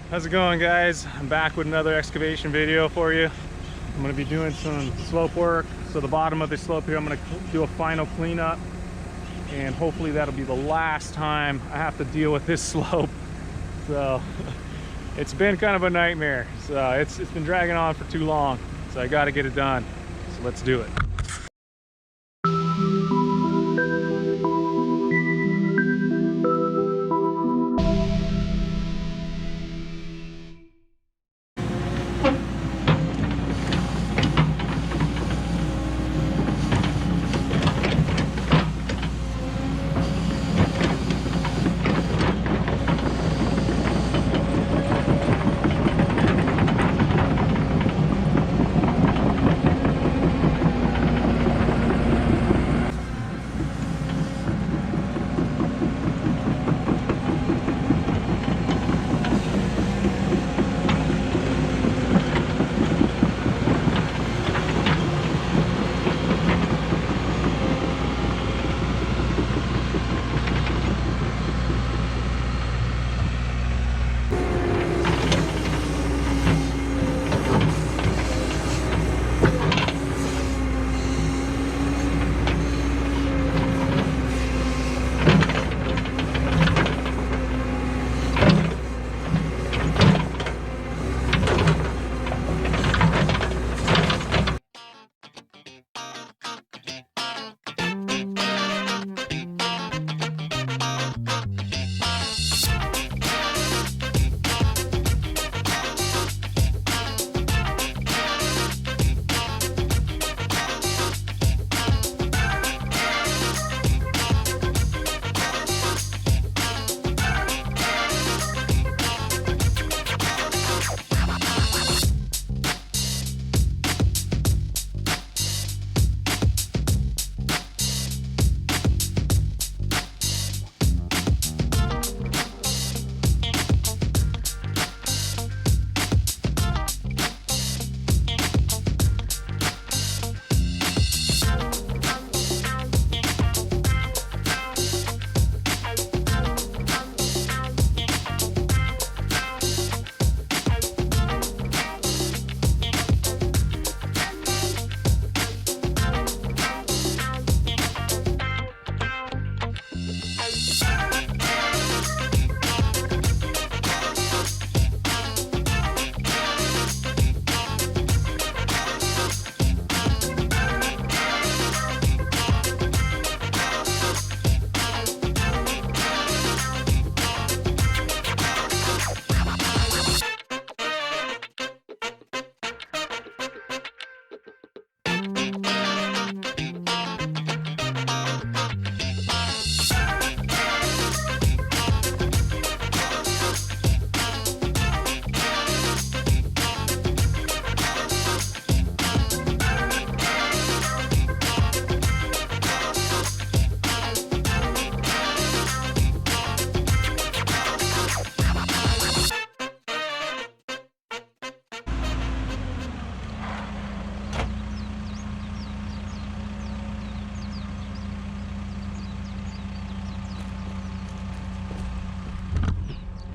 How's it going, guys? I'm back with another excavation video for you. I'm going to be doing some slope work. So the bottom of the slope here, I'm going to do a final cleanup, and hopefully that'll be the last time I have to deal with this slope. So it's been kind of a nightmare. So it's been dragging on for too long. So I got to get it done. So let's do it.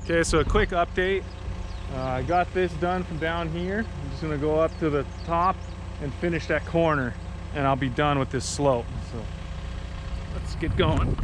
Okay, so a quick update. I got this done from down here. I'm just gonna go up to the top and finish that corner, and I'll be done with this slope. So let's get going.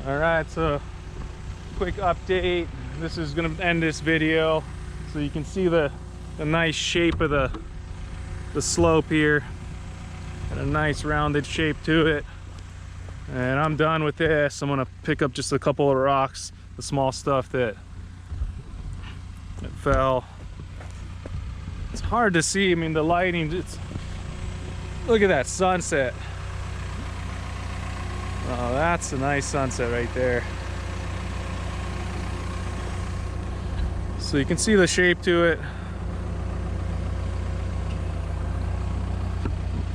All right, so quick update. This is gonna end this video so you can see the nice shape of the slope here, and a nice rounded shape to it. And I'm done with this. I'm gonna pick up just a couple of rocks, the small stuff that fell. It's hard to see. I mean, the lighting, look at that sunset. Oh, that's a nice sunset right there. So you can see the shape to it.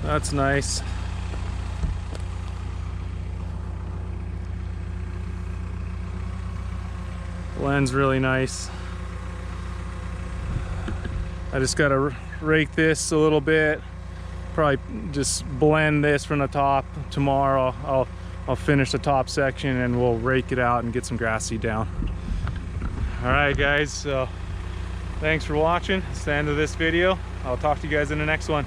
That's nice. Blends really nice. I just gotta rake this a little bit. Probably just blend this from the top. Tomorrow I'll finish the top section and we'll rake it out and get some grass seed down. All right, guys, so thanks for watching. It's the end of this video. I'll talk to you guys in the next one.